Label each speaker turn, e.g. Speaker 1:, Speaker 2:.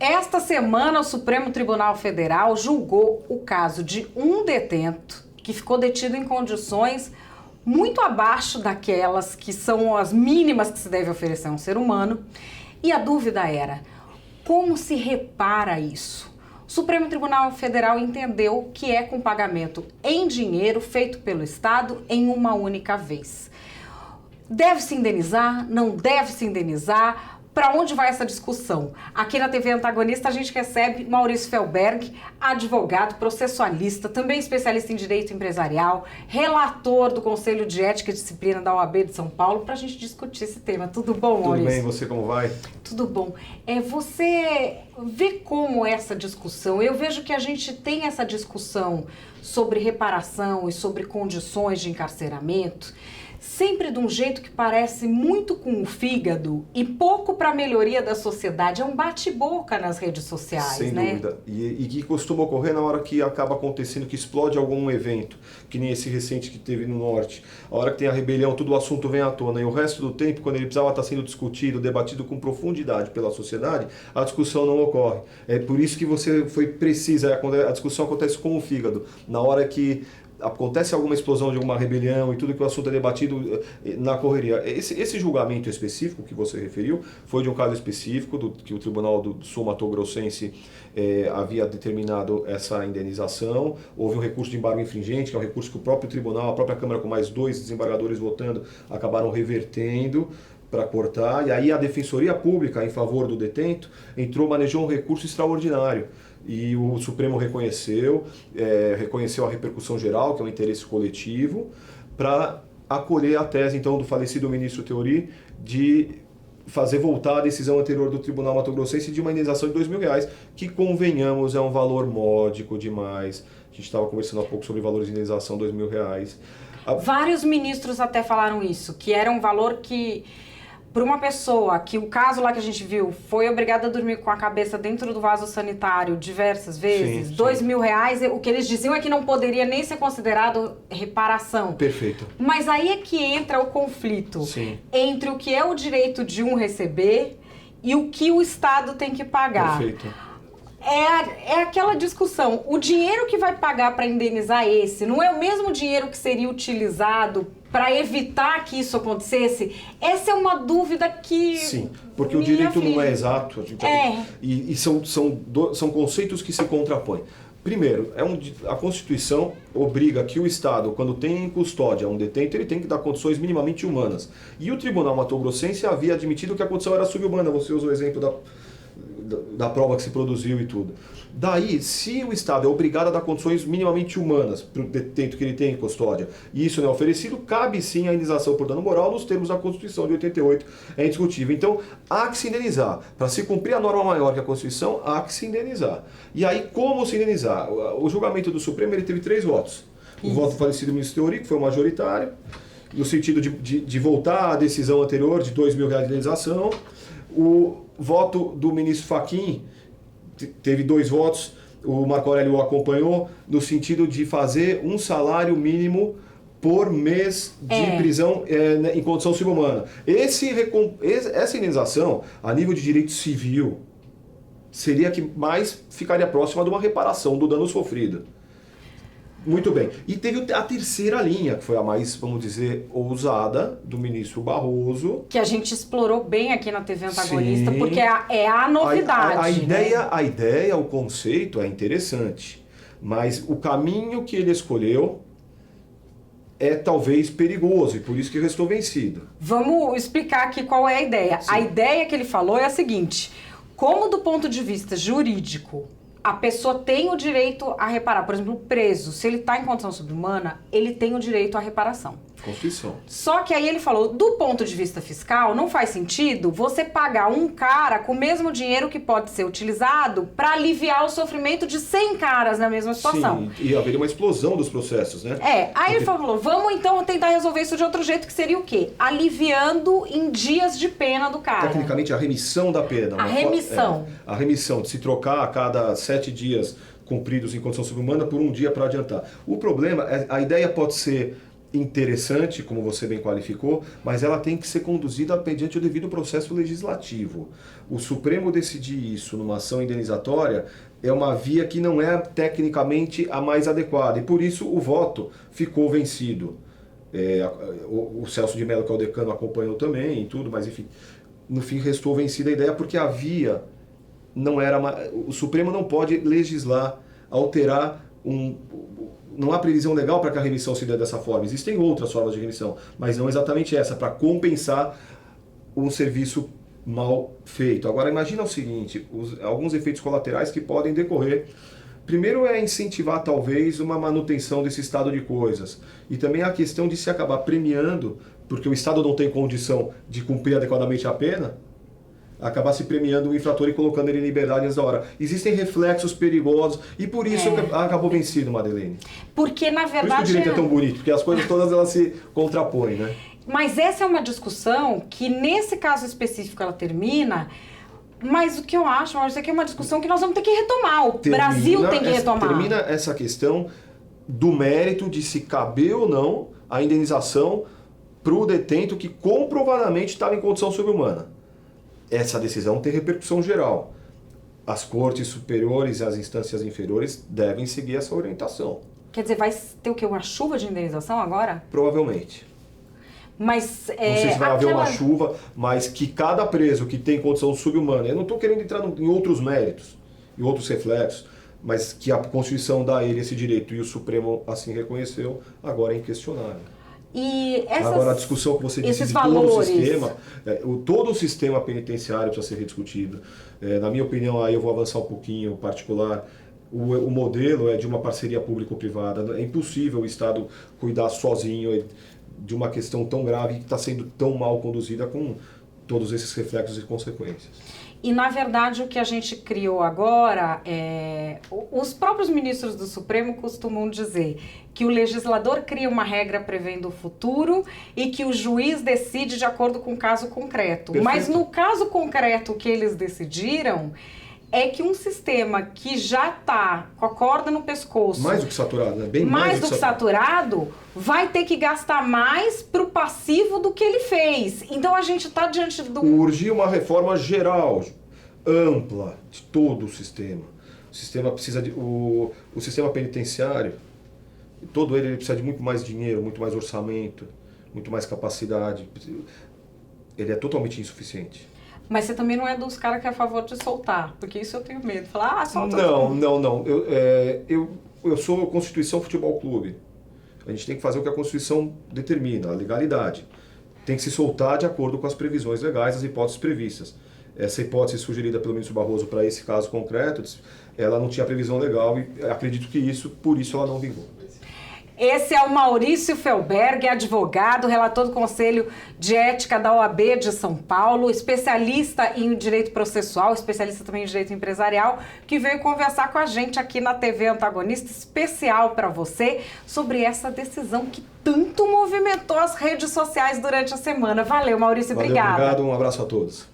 Speaker 1: Esta semana, o Supremo Tribunal Federal julgou o caso de um detento que ficou detido em condições muito abaixo daquelas que são as mínimas que se deve oferecer a um ser humano. E a dúvida era, como se repara isso? O Supremo Tribunal Federal entendeu que é com pagamento em dinheiro feito pelo Estado em uma única vez. Deve-se indenizar? Não deve-se indenizar? Para onde vai essa discussão? Aqui na TV Antagonista a gente recebe Maurício Felberg, advogado, processualista, também especialista em direito empresarial, relator do Conselho de Ética e Disciplina da OAB de São Paulo, para a gente discutir esse tema. Tudo bom, Maurício?
Speaker 2: Tudo bem, você como vai?
Speaker 1: Tudo bom. Você vê como essa discussão, eu vejo que a gente tem essa discussão sobre reparação e sobre condições de encarceramento, sempre de um jeito que parece muito com o fígado e pouco para a melhoria da sociedade. É um bate-boca nas redes sociais,
Speaker 2: sem
Speaker 1: né?
Speaker 2: dúvida. E que costuma ocorrer na hora que acaba acontecendo, que explode algum evento, que nem esse recente que teve no Norte. A hora que tem a rebelião, todo o assunto vem à tona. E o resto do tempo, quando ele precisava estar sendo discutido, debatido com profundidade pela sociedade, a discussão não ocorre. É por isso que você foi precisa, a discussão acontece com o fígado. Na hora que acontece alguma explosão de alguma rebelião e tudo que o assunto é debatido na correria. Esse julgamento específico que você referiu foi de um caso específico que o Tribunal do Sul Mato Grossense havia determinado essa indenização. Houve um recurso de embargo infringente, que é um recurso que o próprio tribunal, a própria Câmara com mais 2 desembargadores votando, acabaram revertendo para cortar. E aí a Defensoria Pública, em favor do detento, manejou um recurso extraordinário. E o Supremo reconheceu a repercussão geral, que é um interesse coletivo, para acolher a tese então do falecido ministro Teori de fazer voltar a decisão anterior do Tribunal Mato Grossense de uma indenização de R$2.000, que, convenhamos, é um valor módico demais. A gente estava conversando há pouco sobre valores de indenização, R$2.000.
Speaker 1: Vários ministros até falaram isso, que era um valor que, para uma pessoa que o caso lá que a gente viu foi obrigada a dormir com a cabeça dentro do vaso sanitário diversas vezes, R$2.000, o que eles diziam é que não poderia nem ser considerado reparação.
Speaker 2: Perfeito.
Speaker 1: Mas aí é que entra o conflito entre o que é o direito de um receber e o que o Estado tem que pagar.
Speaker 2: Perfeito.
Speaker 1: É aquela discussão, o dinheiro que vai pagar para indenizar esse não é o mesmo dinheiro que seria utilizado para evitar que isso acontecesse? Essa é uma dúvida que...
Speaker 2: Sim, porque o direito não é exato. E são conceitos que se contrapõem. Primeiro, a Constituição obriga que o Estado, quando tem em custódia um detento, ele tem que dar condições minimamente humanas. E o Tribunal Mato Grossense havia admitido que a condição era subhumana. Você usou o exemplo da prova que se produziu e tudo. Daí, se o Estado é obrigado a dar condições minimamente humanas para o detento que ele tem em custódia, e isso não é oferecido, cabe sim a indenização por dano moral nos termos da Constituição de 88, é indiscutível. Então, há que se indenizar. Para se cumprir a norma maior que a Constituição, há que se indenizar. E aí, como se indenizar? O julgamento do Supremo ele teve 3 votos. O voto do falecido ministro Teori, que foi o majoritário, no sentido de voltar à decisão anterior de R$2.000 de indenização. O voto do ministro Fachin teve 2 votos, o Marco Aurélio o acompanhou, no sentido de fazer um salário mínimo por mês de prisão em condição subhumana. Essa indenização, a nível de direito civil, seria a que mais ficaria próxima de uma reparação do dano sofrido. Muito bem. E teve a terceira linha, que foi a mais, vamos dizer, ousada, do ministro Barroso.
Speaker 1: Que a gente explorou bem aqui na TV Antagonista, porque é a novidade.
Speaker 2: A ideia, o conceito é interessante, mas o caminho que ele escolheu é talvez perigoso, e por isso que restou vencido.
Speaker 1: Vamos explicar aqui qual é a ideia.
Speaker 2: Sim.
Speaker 1: A ideia que ele falou é a seguinte: como do ponto de vista jurídico, a pessoa tem o direito a reparar. Por exemplo, o preso, se ele está em condição subhumana, ele tem o direito à reparação.
Speaker 2: Constituição.
Speaker 1: Só que aí ele falou, do ponto de vista fiscal, não faz sentido você pagar um cara com o mesmo dinheiro que pode ser utilizado para aliviar o sofrimento de 100 caras na mesma situação.
Speaker 2: Sim, e haveria uma explosão dos processos, né?
Speaker 1: Aí ele falou, vamos então tentar resolver isso de outro jeito, que seria o quê? Aliviando em dias de pena do cara.
Speaker 2: Tecnicamente, a remissão da pena.
Speaker 1: A remissão.
Speaker 2: A remissão, de se trocar a cada 7 dias cumpridos em condição subhumana por um dia para adiantar. O problema, a ideia pode ser interessante, como você bem qualificou, mas ela tem que ser conduzida mediante o devido processo legislativo. O Supremo decidir isso numa ação indenizatória é uma via que não é tecnicamente a mais adequada, e por isso o voto ficou vencido. O Celso de Mello, que é o decano, acompanhou também e tudo, mas enfim, no fim restou vencida a ideia porque a via não era... O Supremo não pode legislar, alterar não há previsão legal para que a remissão se dê dessa forma. Existem outras formas de remissão, mas não exatamente essa, para compensar um serviço mal feito. Agora, imagina o seguinte, alguns efeitos colaterais que podem decorrer. Primeiro é incentivar, talvez, uma manutenção desse estado de coisas. E também a questão de se acabar premiando, porque o Estado não tem condição de cumprir adequadamente a pena, acabar se premiando o infrator e colocando ele em liberdade antes da hora. Existem reflexos perigosos e por isso acabou vencido, Madeleine.
Speaker 1: Porque, na verdade...
Speaker 2: Por isso que o direito é tão bonito, porque as coisas todas elas se contrapõem, né?
Speaker 1: Mas essa é uma discussão que, nesse caso específico, ela termina... Mas o que eu acho, Maurício, é que é uma discussão que nós vamos ter que retomar. O Brasil tem que retomar.
Speaker 2: Termina essa questão do mérito de se caber ou não a indenização para o detento que comprovadamente estava em condição sobre-humana. Essa decisão tem repercussão geral. As cortes superiores e as instâncias inferiores devem seguir essa orientação.
Speaker 1: Quer dizer, vai ter o quê? Uma chuva de indenização agora?
Speaker 2: Provavelmente.
Speaker 1: Mas,
Speaker 2: não sei se vai haver uma chuva, mas que cada preso que tem condição subhumana, eu não estou querendo entrar em outros méritos, em outros reflexos, mas que a Constituição dá a ele esse direito e o Supremo assim reconheceu, agora é inquestionável.
Speaker 1: E
Speaker 2: agora a discussão que você disse de todo o sistema penitenciário precisa ser rediscutido. Na minha opinião, aí eu vou avançar um pouquinho particular. O modelo é de uma parceria público-privada. É impossível o Estado cuidar sozinho de uma questão tão grave que está sendo tão mal conduzida com todos esses reflexos e consequências.
Speaker 1: E, na verdade, o que a gente criou agora os próprios ministros do Supremo costumam dizer que o legislador cria uma regra prevendo o futuro e que o juiz decide de acordo com o caso concreto. Perfeito. Mas no caso concreto que eles decidiram é que um sistema que já está com a corda no pescoço...
Speaker 2: Mais do que saturado, né? Bem
Speaker 1: mais do que saturado, vai ter que gastar mais para o passivo do que ele fez. Então a gente está diante do...
Speaker 2: Urgir uma reforma geral, ampla, de todo o sistema. O sistema precisa de... O sistema penitenciário, todo ele precisa de muito mais dinheiro, muito mais orçamento, muito mais capacidade. Ele é totalmente insuficiente.
Speaker 1: Mas você também não é dos caras que é a favor de soltar, porque isso eu tenho medo. Falar, solta.
Speaker 2: Não. Eu sou Constituição Futebol Clube. A gente tem que fazer o que a Constituição determina, a legalidade. Tem que se soltar de acordo com as previsões legais, as hipóteses previstas. Essa hipótese sugerida pelo ministro Barroso para esse caso concreto, ela não tinha previsão legal e acredito que por isso ela não vingou.
Speaker 1: Esse é o Maurício Felberg, advogado, relator do Conselho de Ética da OAB de São Paulo, especialista em direito processual, especialista também em direito empresarial, que veio conversar com a gente aqui na TV Antagonista, especial para você, sobre essa decisão que tanto movimentou as redes sociais durante a semana. Valeu, Maurício, obrigada.
Speaker 2: Obrigado, um abraço a todos.